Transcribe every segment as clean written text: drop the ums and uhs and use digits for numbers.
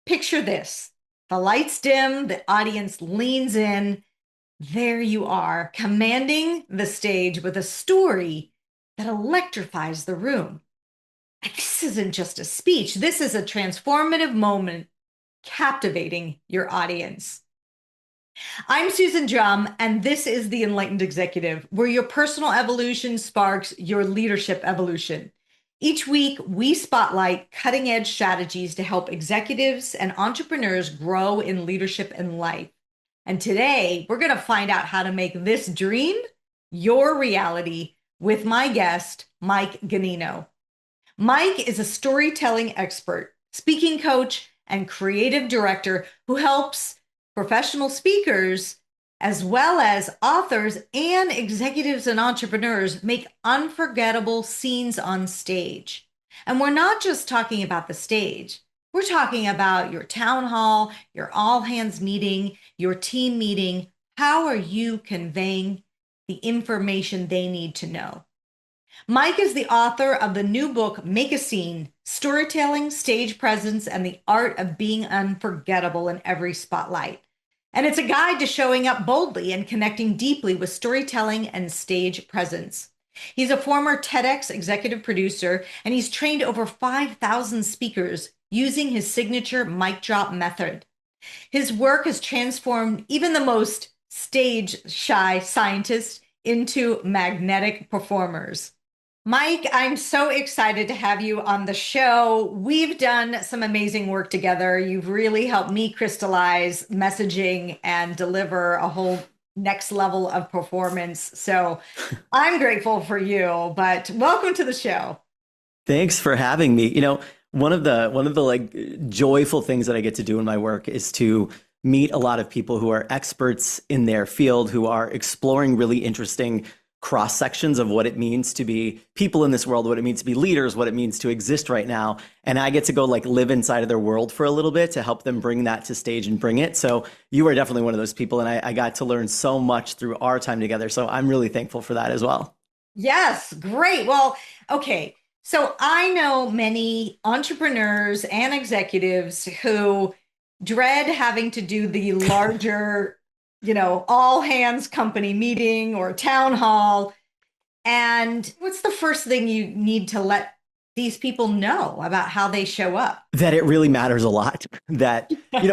Picture this. The lights dim, the audience leans in. There you are, commanding the stage with a story that electrifies the room. And this isn't just a speech, this is a transformative moment captivating your audience. I'm Susan Drumm, and this is the Enlightened Executive, where your personal evolution sparks your leadership evolution. Each week, we spotlight cutting edge strategies to help executives and entrepreneurs grow in leadership and life. And today, we're going to find out how to make this dream your reality with my guest, Mike Ganino. Mike is a storytelling expert, speaking coach, and creative director who helps professional speakers, as well as authors and executives and entrepreneurs, make unforgettable scenes on stage. And we're not just talking about the stage. We're talking about your town hall, your all hands meeting, your team meeting. How are you conveying the information they need to know? Mike is the author of the new book, Make a Scene: Storytelling, Stage Presence, and the Art of Being Unforgettable in Every Spotlight. And it's a guide to showing up boldly and connecting deeply with storytelling and stage presence. He's a former TEDx executive producer, and he's trained over 5,000 speakers using his signature mic drop method. His work has transformed even the most stage shy scientists into magnetic performers. Mike, I'm so excited to have you on the show. We've done some amazing work together. You've really helped me crystallize messaging and deliver a whole next level of performance. So I'm grateful for you, but welcome to the show. Thanks for having me. One of the like joyful things that I get to do in my work is to meet a lot of people who are experts in their field, who are exploring really interesting cross sections of what it means to be people in this world, what it means to be leaders, what it means to exist right now. And I get to go like live inside of their world for a little bit to help them bring that to stage and bring it. So you are definitely one of those people. And I got to learn so much through our time together. So I'm really thankful for that as well. Yes, great. Well, okay. So I know many entrepreneurs and executives who dread having to do the larger, all hands company meeting or town hall. And what's the first thing you need to let these people know about how they show up? That it really matters a lot.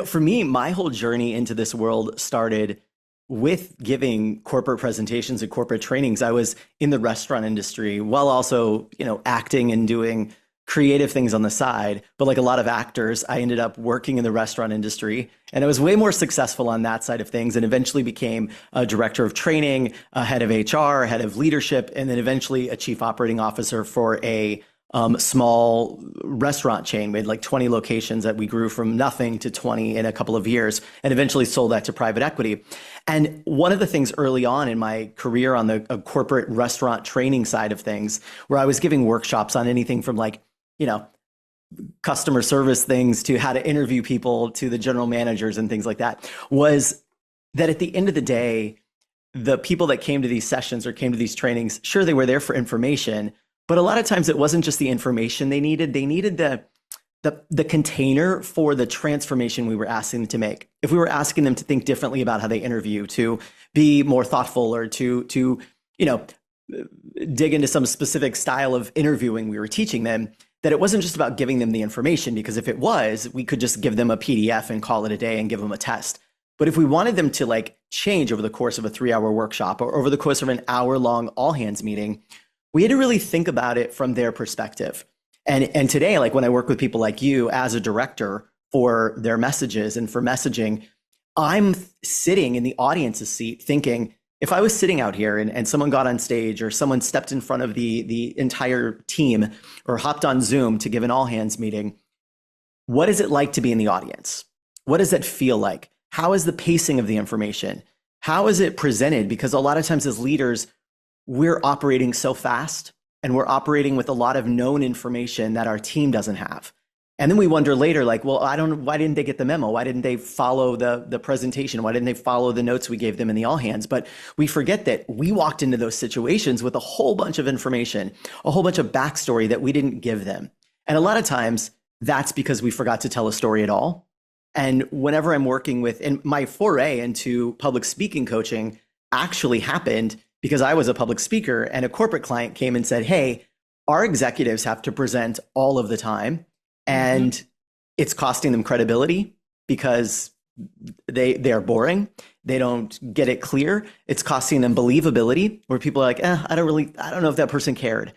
For me, my whole journey into this world started with giving corporate presentations and corporate trainings. I was in the restaurant industry while also, acting and doing creative things on the side. But like a lot of actors, I ended up working in the restaurant industry, and I was way more successful on that side of things, and eventually became a director of training, a head of HR, head of leadership, and then eventually a chief operating officer for a small restaurant chain. We had like 20 locations that we grew from nothing to 20 in a couple of years, and eventually sold that to private equity. And one of the things early on in my career on the corporate restaurant training side of things, where I was giving workshops on anything from like, customer service things to how to interview people to the general managers and things like that, was that at the end of the day, the people that came to these sessions or came to these trainings, sure, they were there for information, but a lot of times it wasn't just the information they needed. They needed the container for the transformation we were asking them to make. If we were asking them to think differently about how they interview, to be more thoughtful, or to dig into some specific style of interviewing we were teaching them, that it wasn't just about giving them the information, because if it was, we could just give them a PDF and call it a day and give them a test. But if we wanted them to like change over the course of a 3-hour workshop or over the course of an hour-long all hands meeting, we had to really think about it from their perspective. And today, like when I work with people like you as a director for their messages and for messaging, I'm sitting in the audience's seat thinking, if I was sitting out here and someone got on stage, or someone stepped in front of the entire team, or hopped on Zoom to give an all hands meeting, what is it like to be in the audience? What does that feel like? How is the pacing of the information? How is it presented? Because a lot of times as leaders, we're operating so fast, and we're operating with a lot of known information that our team doesn't have. And then we wonder later, like, well, why didn't they get the memo? Why didn't they follow the presentation? Why didn't they follow the notes we gave them in the all hands? But we forget that we walked into those situations with a whole bunch of information, a whole bunch of backstory that we didn't give them. And a lot of times that's because we forgot to tell a story at all. And whenever I'm working with, and my foray into public speaking coaching actually happened because I was a public speaker and a corporate client came and said, hey, our executives have to present all of the time Mhm. and it's costing them credibility because they are boring. They don't get it clear. It's costing them believability where people are like, I don't know if that person cared.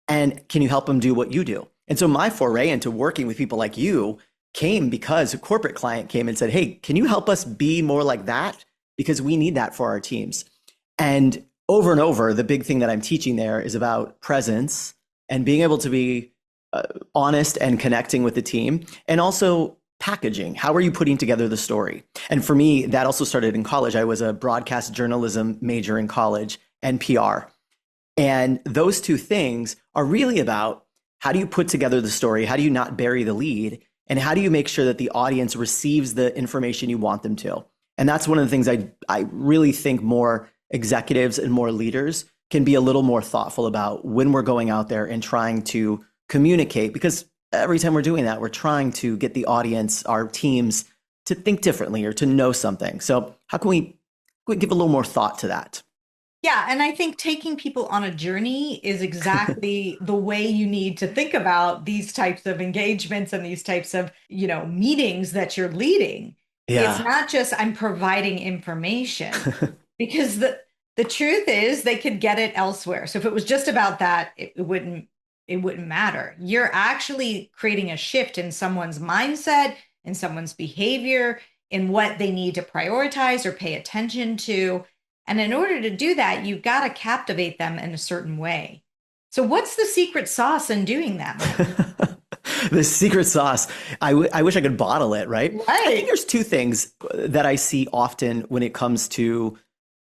And can you help them do what you do? And so my foray into working with people like you came because a corporate client came and said, hey, can you help us be more like that? Because we need that for our teams. And over, the big thing that I'm teaching there is about presence and being able to be honest and connecting with the team, and also packaging. How are you putting together the story? And for me, that also started in college. I was a broadcast journalism major in college and PR. And those two things are really about how do you put together the story? How do you not bury the lead? And how do you make sure that the audience receives the information you want them to? And that's one of the things I really think more executives and more leaders can be a little more thoughtful about when we're going out there and trying to communicate, because every time we're doing that, we're trying to get the audience, our teams, to think differently or to know something. So how can we give a little more thought to that? Yeah, and I think taking people on a journey is exactly the way you need to think about these types of engagements and these types of, meetings that you're leading. It's Yeah. not just I'm providing information, because the truth is they could get it elsewhere. So if it was just about that, it wouldn't matter. You're actually creating a shift in someone's mindset, in someone's behavior, in what they need to prioritize or pay attention to. And in order to do that, you've got to captivate them in a certain way. So, what's the secret sauce in doing that, Mike? The secret sauce. I wish I could bottle it, right? I think Right. there's two things that I see often when it comes to,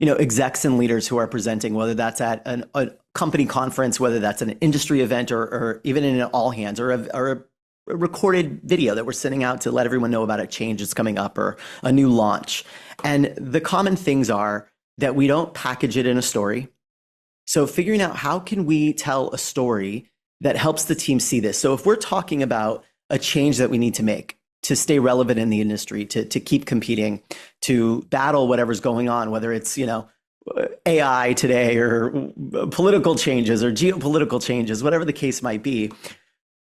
execs and leaders who are presenting, whether that's at a company conference, whether that's an industry event, or even in an all hands or a recorded video that we're sending out to let everyone know about a change that's coming up or a new launch. And the common things are that we don't package it in a story. So figuring out how can we tell a story that helps the team see this. So if we're talking about a change that we need to make to stay relevant in the industry, to keep competing, to battle whatever's going on, whether it's, AI today or political changes or geopolitical changes, whatever the case might be,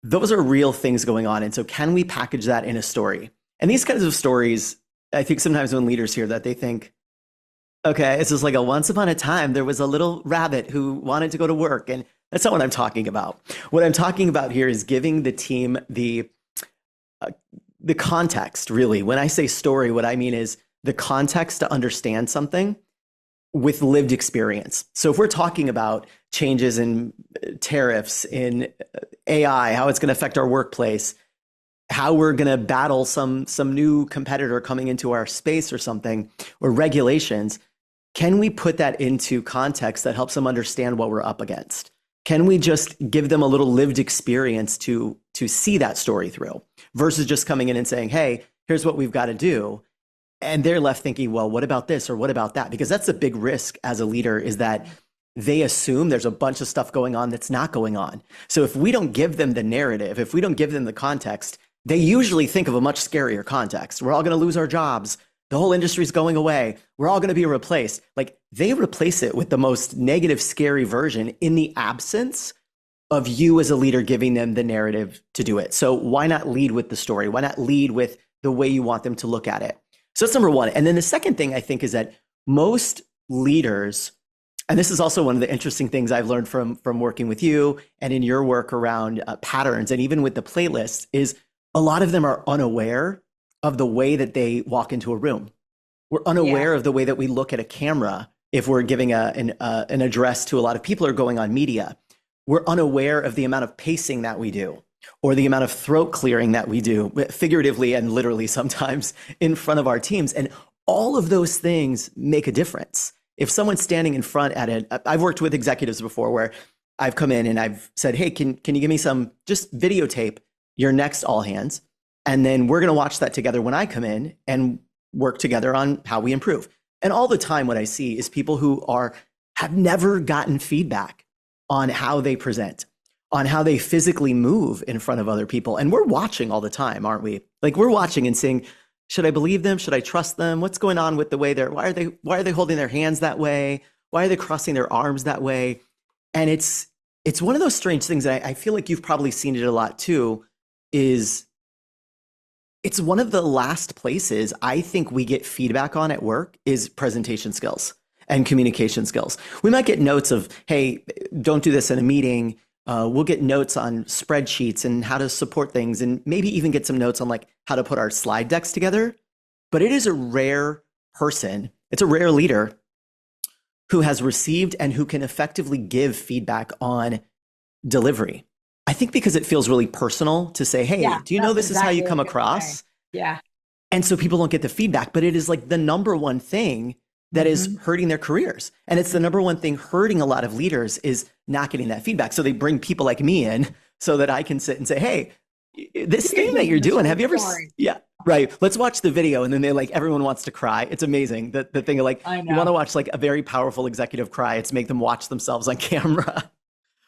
those are real things going on. And so can we package that in a story? And these kinds of stories, I think sometimes when leaders hear that, they think, okay, it's just like a once upon a time, there was a little rabbit who wanted to go to work. And that's not what I'm talking about. What I'm talking about here is giving the team uh, the context, really. When I say story, what I mean is the context to understand something with lived experience. So if we're talking about changes in tariffs, in AI, how it's going to affect our workplace, how we're going to battle some new competitor coming into our space or something, or regulations, can we put that into context that helps them understand what we're up against? Can we just give them a little lived experience to see that story through versus just coming in and saying, hey, here's what we've got to do? And they're left thinking, well, what about this or what about that? Because that's a big risk as a leader, is that they assume there's a bunch of stuff going on that's not going on. So if we don't give them the narrative, if we don't give them the context, they usually think of a much scarier context. We're all going to lose our jobs. The whole industry's going away. We're all going to be replaced. Like, they replace it with the most negative, scary version in the absence of you as a leader giving them the narrative to do it. So why not lead with the story? Why not lead with the way you want them to look at it? So that's number one. And then the second thing I think is that most leaders, and this is also one of the interesting things I've learned from working with you and in your work around patterns, and even with the playlist, is a lot of them are unaware of the way that they walk into a room. We're Yeah. unaware of the way that we look at a camera if we're giving an address to a lot of people or going on media. We're unaware of the amount of pacing that we do or the amount of throat clearing that we do, figuratively and literally sometimes, in front of our teams. And all of those things make a difference. If someone's standing in front at it, I've worked with executives before where I've come in and I've said, hey, can you give me some, just videotape your next all hands? And then we're going to watch that together when I come in and work together on how we improve. And all the time, what I see is people who have never gotten feedback on how they present, on how they physically move in front of other people. And we're watching all the time, aren't we? Like, we're watching and saying, should I believe them? Should I trust them? What's going on with the way why are they holding their hands that way? Why are they crossing their arms that way? And it's one of those strange things that I feel like you've probably seen it a lot too, is it's one of the last places I think we get feedback on at work is presentation skills and communication skills. We might get notes of, hey, don't do this in a meeting. We'll get notes on spreadsheets and how to support things, and maybe even get some notes on like how to put our slide decks together. But it is a rare person, it's a rare leader who has received and who can effectively give feedback on delivery. I think because it feels really personal to say, hey, Yeah, do you know that's this is how you exactly what come I was gonna say. across? Yeah. And so people don't get the feedback, but it is like the number one thing that is Hmm. hurting their careers. And it's the number one thing hurting a lot of leaders is not getting that feedback. So they bring people like me in so that I can sit and say, hey, this Here's thing that you're the doing, short have you ever, story. yeah, right. Let's watch the video. And then they like, everyone wants to cry. It's amazing. The thing of like, I you want know. to watch like a very powerful executive cry. It's make them watch themselves on camera.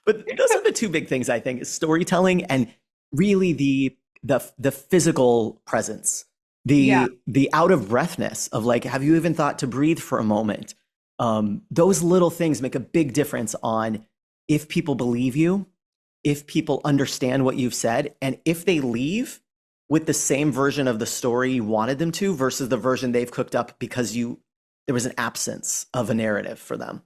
But those are the two big things I think is storytelling and really the physical presence, Yeah. the out of breathness of like, have you even thought to breathe for a moment? Those little things make a big difference on if people believe you, if people understand what you've said, and if they leave with the same version of the story you wanted them to versus the version they've cooked up because you there was an absence of a narrative for them.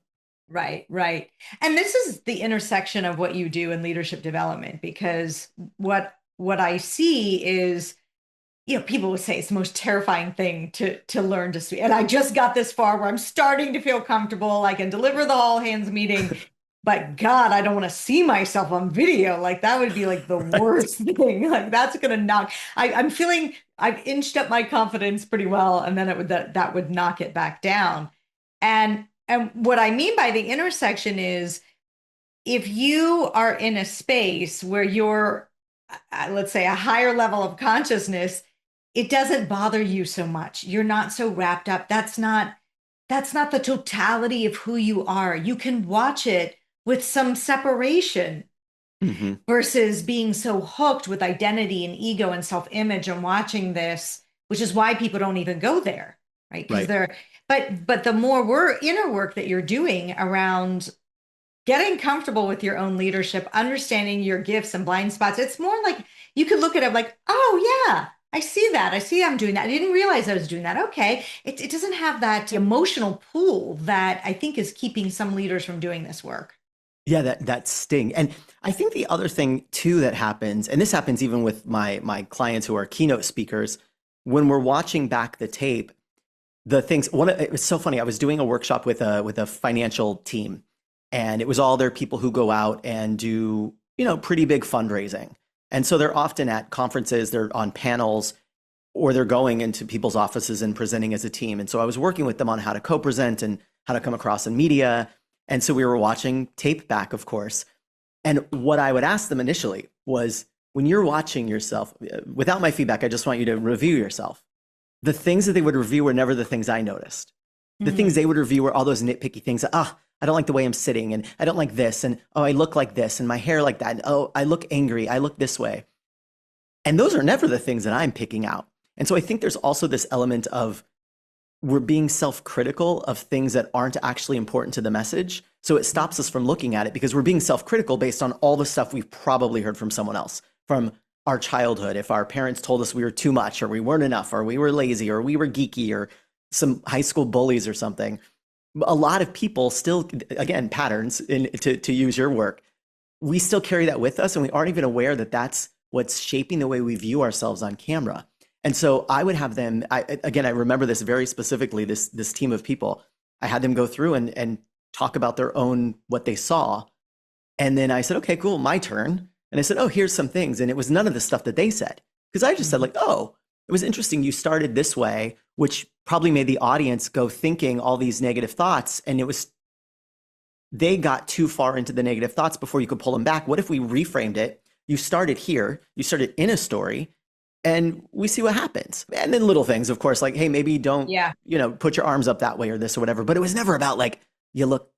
Right, right. And this is the intersection of what you do in leadership development, because what I see is, people would say it's the most terrifying thing to learn to speak. And I just got this far where I'm starting to feel comfortable. I can deliver the all hands meeting, but God, I don't want to see myself on video. Like that would be like the Right. worst thing. Like that's gonna knock. I'm feeling I've inched up my confidence pretty well, and then that would knock it back down. And what I mean by the intersection is if you are in a space where you're, let's say, a higher level of consciousness, it doesn't bother you so much. You're not so wrapped up. That's not the totality of who you are. You can watch it with some separation Hmm. versus being so hooked with identity and ego and self-image and watching this, which is why people don't even go there, right? Because Right. but the more inner work that you're doing around getting comfortable with your own leadership, understanding your gifts and blind spots, it's more like you could look at it like, oh yeah, I see that. I see I'm doing that. I didn't realize I was doing that. Okay. It doesn't have that emotional pull that I think is keeping some leaders from doing this work. Yeah, that sting. And I think the other thing too that happens, and this happens even with my clients who are keynote speakers, when we're watching back the tape, the things it was so funny. I was doing a workshop with a financial team, and it was all their people who go out and do, pretty big fundraising. And so they're often at conferences, they're on panels, or they're going into people's offices and presenting as a team. And so I was working with them on how to co-present and how to come across in media. And so we were watching tape back, of course. And what I would ask them initially was, when you're watching yourself, without my feedback, I just want you to review yourself. The things that they would review were never the things I noticed. The things Mhm. they would review were all those nitpicky things. I don't like the way I'm sitting, and I don't like this, and oh, I look like this, and my hair like that, and oh, I look angry, I look this way. And those are never the things that I'm picking out. And so I think there's also this element of we're being self-critical of things that aren't actually important to the message. So it stops us from looking at it because we're being self-critical based on all the stuff we've probably heard from someone else, from our childhood. If our parents told us we were too much, or we weren't enough, or we were lazy, or we were geeky, or some high school bullies or something. A lot of people still, again, patterns to use your work, we still carry that with us, and we aren't even aware that that's what's shaping the way we view ourselves on camera. And so I would have them, again, I remember this very specifically, this team of people. I had them go through and talk about their own, what they saw. And then I said, okay, cool, my turn. And I said, oh, here's some things. And it was none of the stuff that they said. Because I just said, Mhm. like, oh, it was interesting. You started this way, which probably made the audience go thinking all these negative thoughts. And they got too far into the negative thoughts before you could pull them back. What if we reframed it? You started here, you started in a story, and we see what happens. And then little things, of course, like, hey, maybe don't, Yeah. put your arms up that way or this or whatever. But it was never about like, you look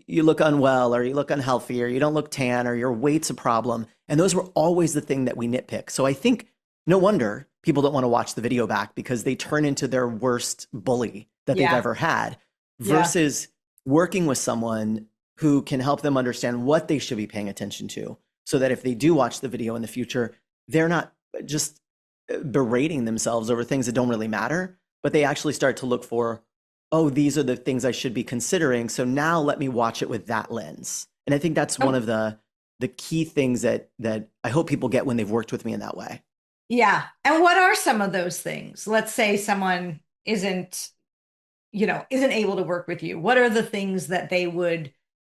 you look unwell, or you look unhealthy, or you don't look tan, or your weight's a problem. And those were always the thing that we nitpick. So I think no wonder people don't want to watch the video back because they turn into their worst bully that they've Yeah. ever had, Yeah. versus working with someone who can help them understand what they should be paying attention to, so that if they do watch the video in the future, they're not just berating themselves over things that don't really matter, but they actually start to look for, oh, these are the things I should be considering. So now let me watch it with that lens. And I think that's one Oh, of the key things that I hope people get when they've worked with me in that way. yeah. And what are some of those things? Let's say someone isn't able to work with you. What are the things that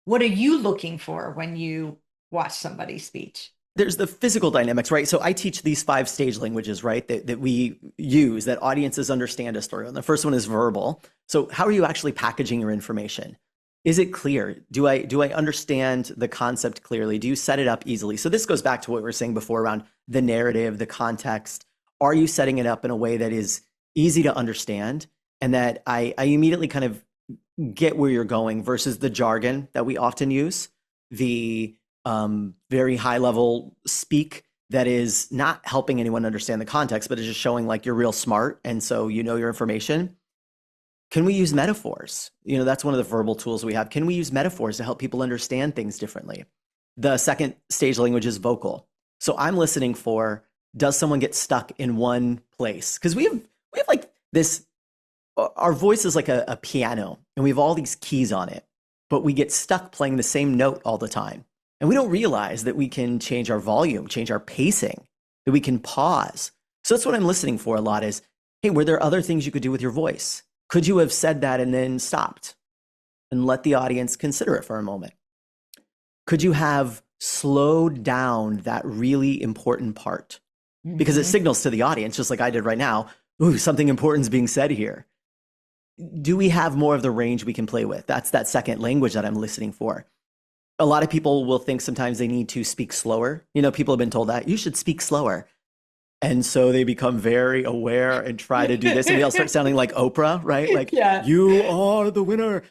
what are you looking for when you watch somebody's speech? There's the physical dynamics, right? So I teach these 5 stage languages, right? That we use, that audiences understand us through. And the first one is verbal. So how are you actually packaging your information? Is it clear? Do I understand the concept clearly? Do you set it up easily? So this goes back to what we were saying before around the narrative, the context. Are you setting it up in a way that is easy to understand and that I immediately kind of get where you're going, versus the jargon that we often use, the very high level speak that is not helping anyone understand the context, but is just showing like you're real smart and so you know your information. Can we use metaphors? That's one of the verbal tools we have. Can we use metaphors to help people understand things differently? The second stage language is vocal. So I'm listening for, does someone get stuck in one place? Because we have like this, our voice is like a piano and we have all these keys on it, but we get stuck playing the same note all the time. And we don't realize that we can change our volume, change our pacing, that we can pause. So that's what I'm listening for a lot is, hey, were there other things you could do with your voice? Could you have said that and then stopped and let the audience consider it for a moment? Could you have slowed down that really important part? Because it Hmm. signals to the audience, just like I did right now, ooh, something important is being said here. Do we have more of the range we can play with? That's that second language that I'm listening for. A lot of people will think sometimes they need to speak slower. People have been told that you should speak slower. And so they become very aware and try to do this. And we all start sounding like Oprah, right? Like, Yeah. you are the winner.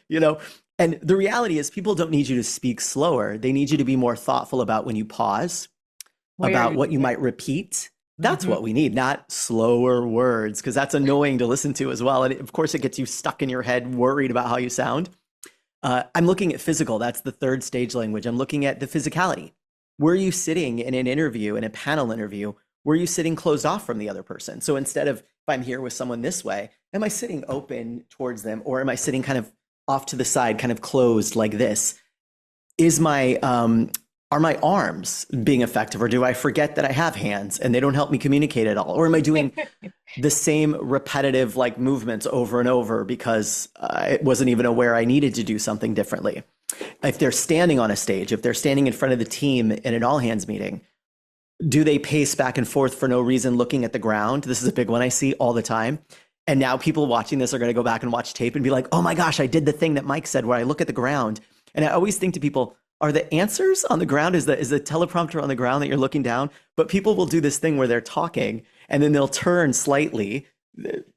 And the reality is, people don't need you to speak slower. They need you to be more thoughtful about when you pause, Where about you what do you it. might repeat. That's Hmm. what we need, not slower words, because that's annoying to listen to as well. And of course, it gets you stuck in your head, worried about how you sound. I'm looking at physical. That's the third stage language. I'm looking at the physicality. Were you sitting in an interview, in a panel interview? Were you sitting closed off from the other person? So instead of, if I'm here with someone this way, am I sitting open towards them, or am I sitting kind of off to the side, kind of closed like this? Is my Are my arms being effective, or do I forget that I have hands and they don't help me communicate at all? Or am I doing the same repetitive like movements over and over because I wasn't even aware I needed to do something differently? If they're standing on a stage, if they're standing in front of the team in an all hands meeting, do they pace back and forth for no reason, looking at the ground? This is a big one I see all the time. And now people watching this are going to go back and watch tape and be like, oh my gosh, I did the thing that Mike said where I look at the ground. And I always think to people, are the answers on the ground? Is the teleprompter on the ground that you're looking down? But people will do this thing where they're talking and then they'll turn slightly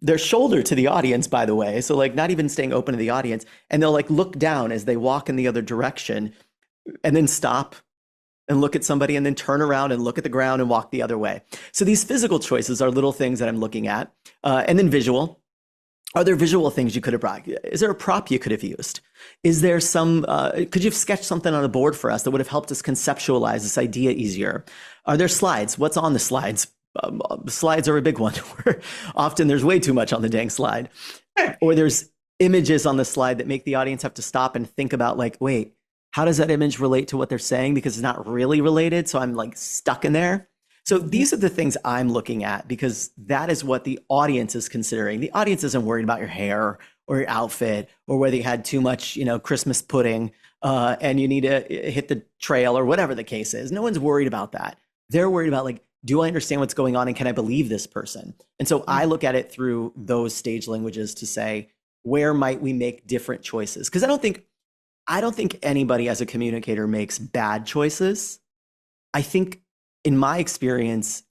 their shoulder to the audience, by the way. So like not even staying open to the audience. And they'll like look down as they walk in the other direction and then stop and look at somebody and then turn around and look at the ground and walk the other way. So these physical choices are little things that I'm looking at. And then visual. Are there visual things you could have brought? Is there a prop you could have used? Is there could you have sketched something on a board for us that would have helped us conceptualize this idea easier? Are there slides? What's on the slides? Slides are a big one where often there's way too much on the dang slide. Or there's images on the slide that make the audience have to stop and think about like, wait, how does that image relate to what they're saying? Because it's not really related. So I'm like stuck in there. So Hmm. these are the things I'm looking at because that is what the audience is considering. The audience isn't worried about your hair or your outfit or whether you had too much, Christmas pudding and you need to hit the trail or whatever the case is. No one's worried about that. They're worried about like, do I understand what's going on and can I believe this person? And so I look at it through those stage languages to say, where might we make different choices? Because I don't think anybody as a communicator makes bad choices. I think in my experience,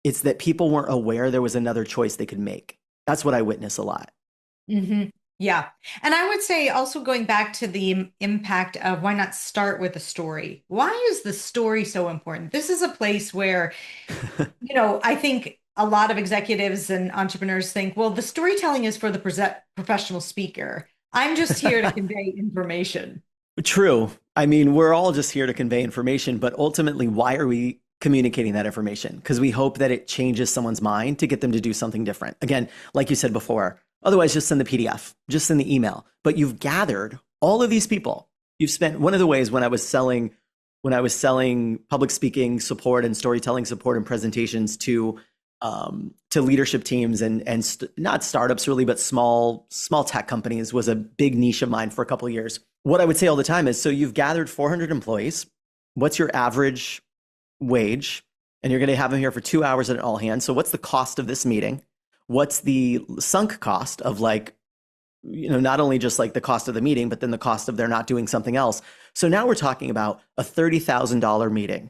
it's that people weren't aware there was another choice they could make. That's what I witness a lot. Hmm. Yeah. And I would say also going back to the impact of why not start with a story? Why is the story so important? This is a place where, I think a lot of executives and entrepreneurs think, well, the storytelling is for the professional speaker. I'm just here to convey information. True. I mean, we're all just here to convey information, but ultimately, why are we communicating that information? Because we hope that it changes someone's mind to get them to do something different. Again, like you said before, otherwise, just send the PDF, just send the email. But you've gathered all of these people. You've spent one of the ways when I was selling public speaking support and storytelling support and presentations to leadership teams and not startups really, but small tech companies was a big niche of mine for a couple of years. What I would say all the time is, so you've gathered 400 employees. What's your average wage? And you're going to have them here for 2 hours at an all hands. So what's the cost of this meeting? What's the sunk cost of like, not only just like the cost of the meeting, but then the cost of their not doing something else. So now we're talking about a $30,000 meeting,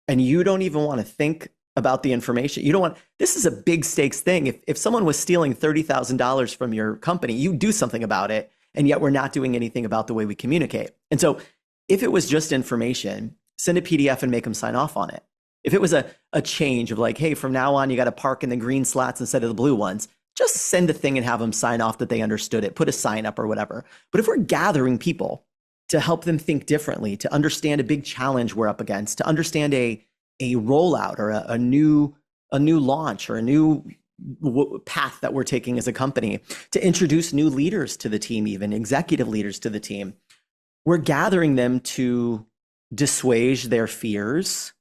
and you don't even want to think about the information. You don't want, this is a big stakes thing. If someone was stealing $30,000 from your company, you do something about it. And yet we're not doing anything about the way we communicate. And so if it was just information, send a PDF and make them sign off on it. If it was a change of like, hey, from now on, you got to park in the green slats instead of the blue ones, just send a thing and have them sign off that they understood it, put a sign up or whatever. But if we're gathering people to help them think differently, to understand a big challenge we're up against, to understand a rollout or a new launch or a new path that we're taking as a company, to introduce new leaders to the team, even executive leaders to the team, we're gathering them to dissuage their fears,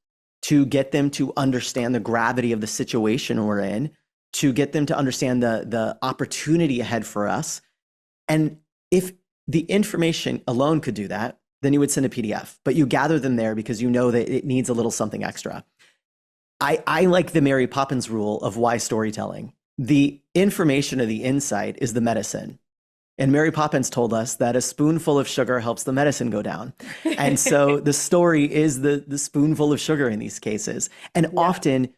to get them to understand the gravity of the situation we're in, to get them to understand the opportunity ahead for us. And if the information alone could do that, then you would send a PDF. But you gather them there because you know that it needs a little something extra. I like the Mary Poppins rule of why storytelling. The information or the insight is the medicine. And Mary Poppins told us that a spoonful of sugar helps the medicine go down. And so the story is the spoonful of sugar in these cases. And Yeah. often,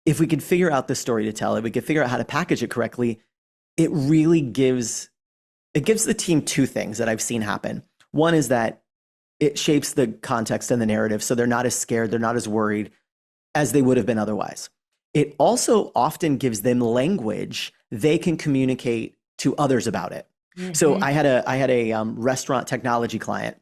if we could figure out the story to tell, if we could figure out how to package it correctly, it really gives the team two things that I've seen happen. One is that it shapes the context and the narrative, so they're not as scared, they're not as worried as they would have been otherwise. It also often gives them language they can communicate to others about it. So Mhm. I had a restaurant technology client,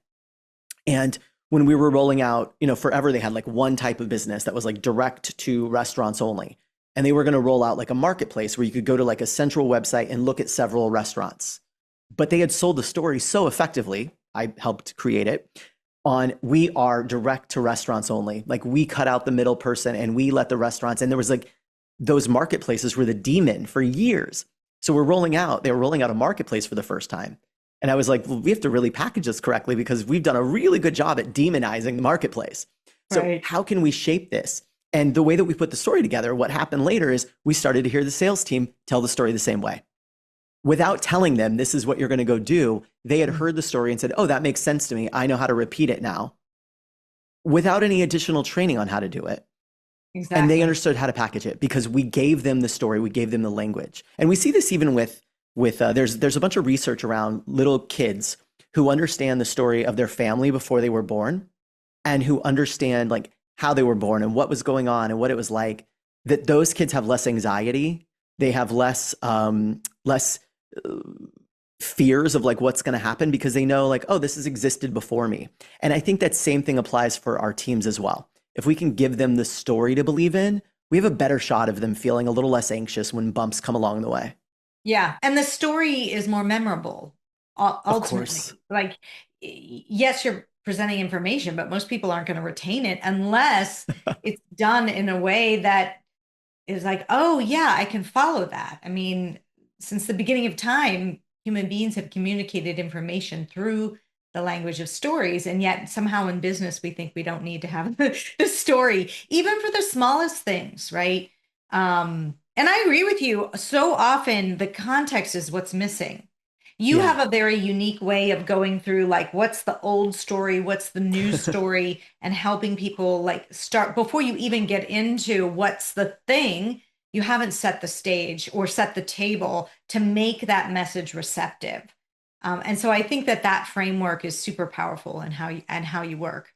and when we were rolling out, forever they had like one type of business that was like direct to restaurants only. And they were going to roll out like a marketplace where you could go to like a central website and look at several restaurants. But they had sold the story so effectively, I helped create it, on we are direct to restaurants only. Like we cut out the middle person and we let the restaurants, and there was like those marketplaces were the demon for years. So they were rolling out a marketplace for the first time. And I was like, well, we have to really package this correctly because we've done a really good job at demonizing the marketplace. So Right. how can we shape this? And the way that we put the story together, what happened later is we started to hear the sales team tell the story the same way. Without telling them this is what you're going to go do, they had heard the story and said, oh, that makes sense to me. I know how to repeat it now, without any additional training on how to do it. And they Exactly. understood how to package it because we gave them the story, we gave them the language. And we see this even with there's a bunch of research around little kids who understand the story of their family before they were born, and who understand like how they were born and what was going on and what it was like, that those kids have less anxiety, they have less fears of like what's going to happen because they know like, oh, this has existed before me. And I think that same thing applies for our teams as well. If we can give them the story to believe in, we have a better shot of them feeling a little less anxious when bumps come along the way. Yeah. And the story is more memorable, Of course. ultimately. Like, yes, you're presenting information, but most people aren't going to retain it unless it's done in a way that is like, oh, yeah, I can follow that. I mean, since the beginning of time, human beings have communicated information through the language of stories. And yet, somehow in business, we think we don't need to have the story, even for the smallest things, right? And I agree with you. So often, the context is what's missing. You Yeah. have a very unique way of going through like what's the old story, what's the new story, and helping people like start before you even get into what's the thing, you haven't set the stage or set the table to make that message receptive. And so I think that that framework is super powerful in how you work.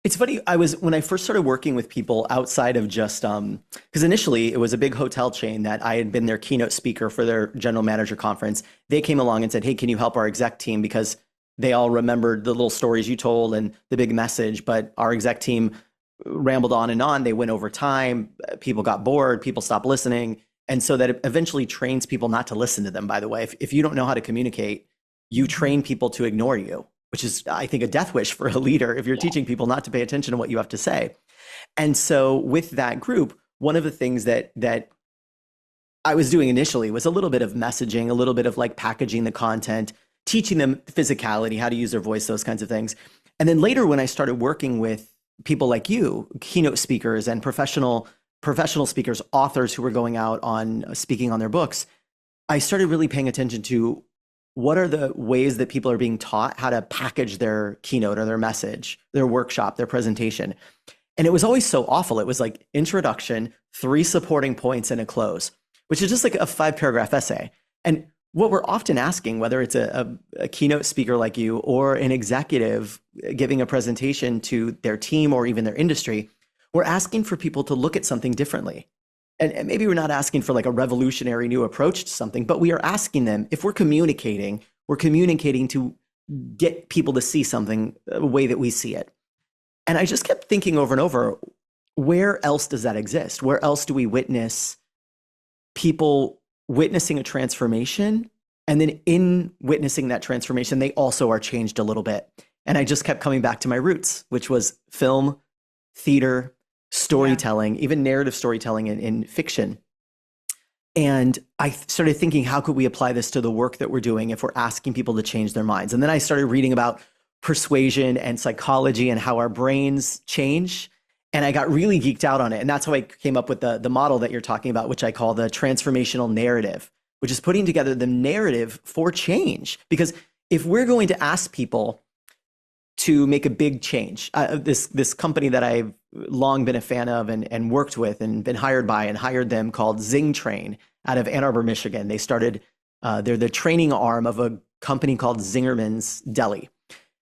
It's funny. When I first started working with people outside of just because initially it was a big hotel chain that I had been their keynote speaker for their general manager conference. They came along and said, "Hey, can you help our exec team?" Because they all remembered the little stories you told and the big message, but our exec team rambled on and on. They went over time. People got bored. People stopped listening, and so that eventually trains people not to listen to them. By the way, if you don't know how to communicate, you train people to ignore you, which is, I think, a death wish for a leader if you're teaching people not to pay attention to what you have to say. And so with that group, one of the things that I was doing initially was a little bit of messaging, a little bit of like packaging the content, teaching them physicality, how to use their voice, those kinds of things. And then later when I started working with people like you, keynote speakers and professional speakers, authors who were going out on speaking on their books, I started really paying attention to what are the ways that people are being taught how to package their keynote or their message, their workshop, their presentation. And it was always so awful. It was like introduction, 3 supporting points, and a close, which is just like a 5-paragraph essay. And what we're often asking, whether it's a keynote speaker like you or an executive giving a presentation to their team or even their industry, we're asking for people to look at something differently. And maybe we're not asking for like a revolutionary new approach to something, but we are asking them, if we're communicating to get people to see something the way that we see it. And I just kept thinking over and over, where else does that exist? Where else do we witness people witnessing a transformation? And then in witnessing that transformation, they also are changed a little bit. And I just kept coming back to my roots, which was film, theater, storytelling, even narrative storytelling in fiction. And I started thinking, how could we apply this to the work that we're doing if we're asking people to change their minds? And then I started reading about persuasion and psychology and how our brains change. And I got really geeked out on it. And that's how I came up with the model that you're talking about, which I call the transformational narrative, which is putting together the narrative for change. Because if we're going to ask people to make a big change, this company that I've long been a fan of and worked with and been hired by and hired them, called Zing Train, out of Ann Arbor, Michigan. They started, they're the training arm of a company called Zingerman's Deli.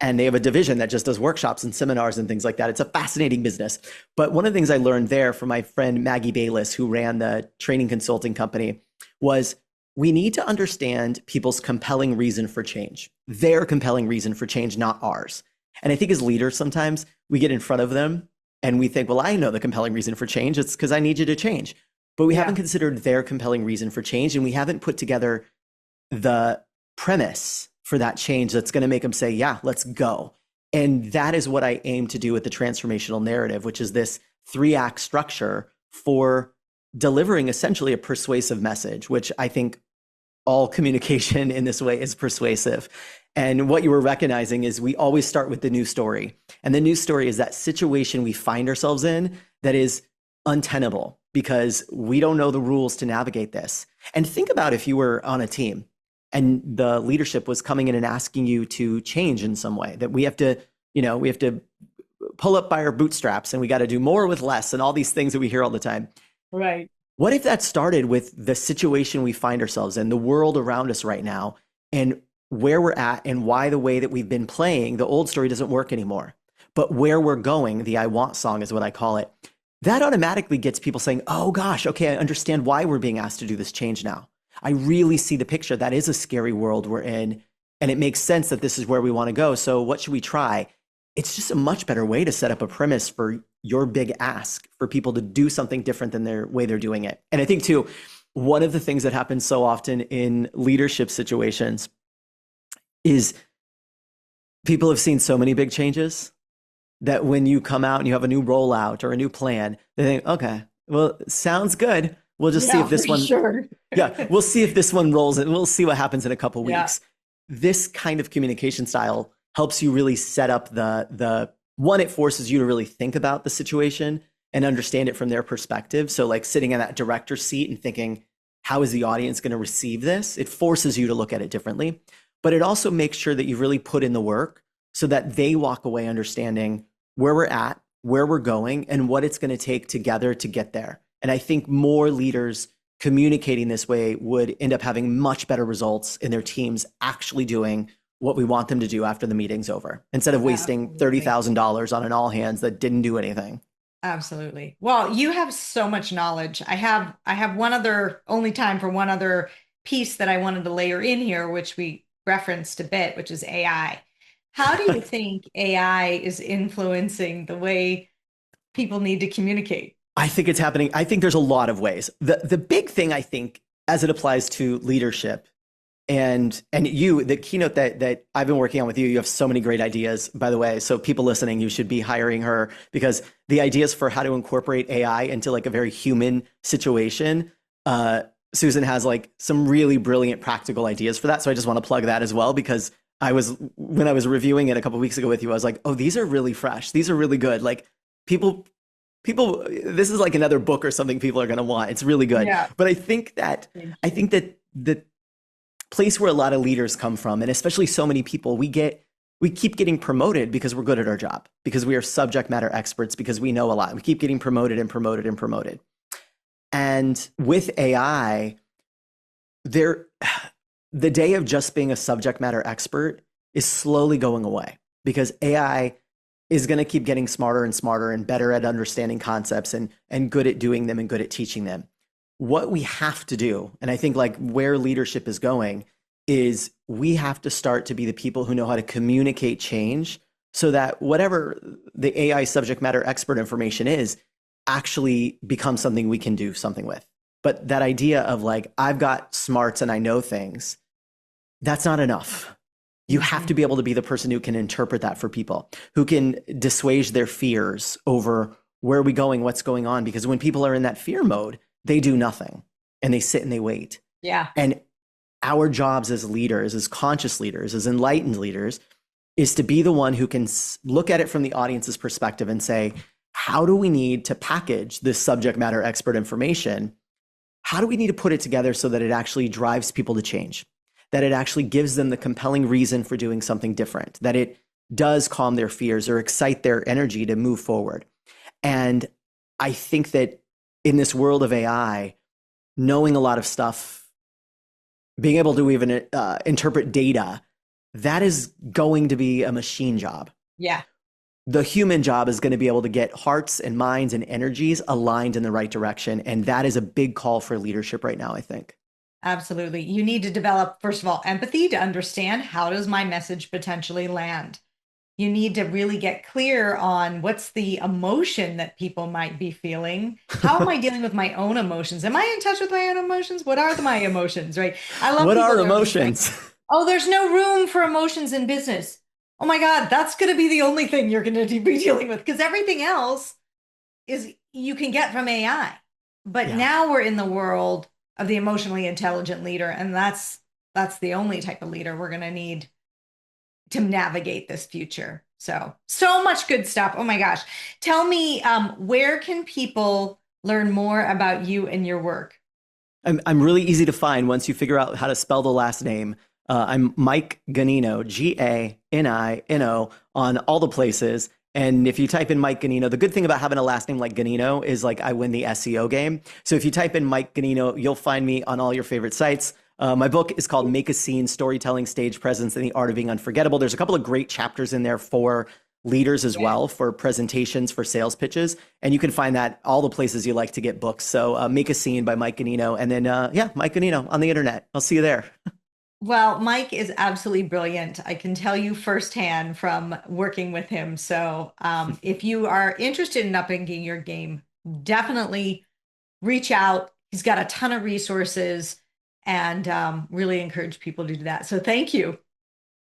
And they have a division that just does workshops and seminars and things like that. It's a fascinating business. But one of the things I learned there from my friend Maggie Bayless, who ran the training consulting company, was we need to understand people's compelling reason for change, their compelling reason for change, not ours. And I think as leaders, sometimes we get in front of them and we think, well, I know the compelling reason for change. It's because I need you to change. But we haven't considered their compelling reason for change. And we haven't put together the premise for that change that's going to make them say, yeah, let's go. And that is what I aim to do with the transformational narrative, which is this 3-act structure for delivering essentially a persuasive message, which I think all communication in this way is persuasive. And what you were recognizing is we always start with the new story. And the new story is that situation we find ourselves in that is untenable because we don't know the rules to navigate this. And think about if you were on a team and the leadership was coming in and asking you to change in some way, that we have to pull up by our bootstraps and we got to do more with less and all these things that we hear all the time. Right. What if that started with the situation we find ourselves in, the world around us right now, and where we're at and why the way that we've been playing the old story doesn't work anymore, but where we're going, the I want song is what I call it, that automatically gets people saying, oh gosh, okay, I understand why we're being asked to do this change now. I really see the picture. That is a scary world we're in, and it makes sense that this is where we want to go. So what should we try? It's just a much better way to set up a premise for your big ask for people to do something different than their way they're doing it. And I think too, one of the things that happens so often in leadership situations is people have seen so many big changes that when you come out and you have a new rollout or a new plan, they think, okay, well, sounds good. We'll just see if this one, sure. We'll see if this one rolls and we'll see what happens in a couple weeks. This kind of communication style helps you really set up the one, it forces you to really think about the situation and understand it from their perspective. So like sitting in that director's seat and thinking, how is the audience going to receive this? It forces you to look at it differently. But it also makes sure that you really put in the work so that they walk away understanding where we're at, where we're going, and what it's going to take together to get there. And I think more leaders communicating this way would end up having much better results in their teams actually doing what we want them to do after the meeting's over, instead of wasting Absolutely. $30,000 on an all hands that didn't do anything. Absolutely. Well, you have so much knowledge. I have one other only time for one other piece that I wanted to layer in here, which we referenced a bit, which is AI. How do you think AI is influencing the way people need to communicate? I think it's happening. I think there's a lot of ways. The big thing, I think, as it applies to leadership, and you, the keynote that I've been working on with you, you have so many great ideas, by the way. So people listening, you should be hiring her, because the ideas for how to incorporate AI into like a very human situation, Susan has like some really brilliant practical ideas for that. So I just want to plug that as well, because when I was reviewing it a couple of weeks ago with you, I was like, oh, these are really fresh. These are really good. Like people this is like another book or something people are going to want. It's really good. Yeah. But I think that the place where a lot of leaders come from, and especially so many people, we keep getting promoted because we're good at our job, because we are subject matter experts, because we know a lot. We keep getting promoted and promoted and promoted. And with AI, there the day of just being a subject matter expert is slowly going away, because AI is going to keep getting smarter and smarter and better at understanding concepts and good at doing them and good at teaching them. What we have to do, and I think like where leadership is going, is we have to start to be the people who know how to communicate change, so that whatever the AI subject matter expert information is actually becomes something we can do something with. But that idea of like, I've got smarts and I know things, that's not enough. You have to be able to be the person who can interpret that for people, who can dissuade their fears over where are we going, what's going on. Because when people are in that fear mode, they do nothing and they sit and they wait. Yeah. And our jobs as leaders, as conscious leaders, as enlightened leaders, is to be the one who can look at it from the audience's perspective and say, how do we need to package this subject matter expert information? How do we need to put it together so that it actually drives people to change? That it actually gives them the compelling reason for doing something different, that it does calm their fears or excite their energy to move forward. And I think that in this world of AI, knowing a lot of stuff, being able to even interpret data, that is going to be a machine job. Yeah. The human job is going to be able to get hearts and minds and energies aligned in the right direction. And that is a big call for leadership right now, I think. Absolutely. You need to develop, first of all, empathy to understand how does my message potentially land. You need to really get clear on what's the emotion that people might be feeling. How am I dealing with my own emotions? Am I in touch with my own emotions? What are my emotions, right? I love What people are that are just like, emotions? oh, there's no room for emotions in business. Oh my God, that's going to be the only thing you're going to be dealing with, because everything else is you can get from AI. But Yeah. now we're in the world of the emotionally intelligent leader, and that's the only type of leader we're going to need to navigate this future. So much good stuff. Oh my gosh. Tell me, where can people learn more about you and your work? I'm really easy to find once you figure out how to spell the last name. I'm Mike Ganino, Ganino, on all the places. And if you type in Mike Ganino, the good thing about having a last name like Ganino is like I win the SEO game. So if you type in Mike Ganino, you'll find me on all your favorite sites. My book is called Make a Scene, Storytelling, Stage Presence, and the Art of Being Unforgettable. There's a couple of great chapters in there for leaders as Yeah. well, for presentations, for sales pitches. And you can find that all the places you like to get books. So Make a Scene by Mike Ganino. And then, yeah, Mike Ganino on the internet. I'll see you there. Well, Mike is absolutely brilliant. I can tell you firsthand from working with him. So, if you are interested in upping your game, definitely reach out. He's got a ton of resources, and really encourage people to do that. So, thank you.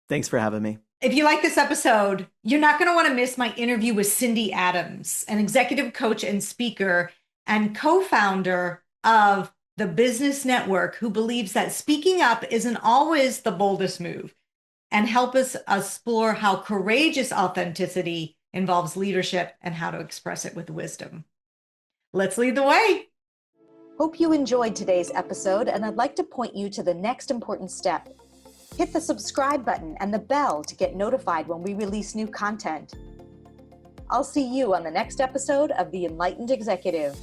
Thanks for having me. If you like this episode, you're not going to want to miss my interview with Cindy Adams, an executive coach and speaker and co-founder of the Business Network, who believes that speaking up isn't always the boldest move, and help us explore how courageous authenticity involves leadership and how to express it with wisdom. Let's lead the way. Hope you enjoyed today's episode, and I'd like to point you to the next important step. Hit the subscribe button and the bell to get notified when we release new content. I'll see you on the next episode of The Enlightened Executive.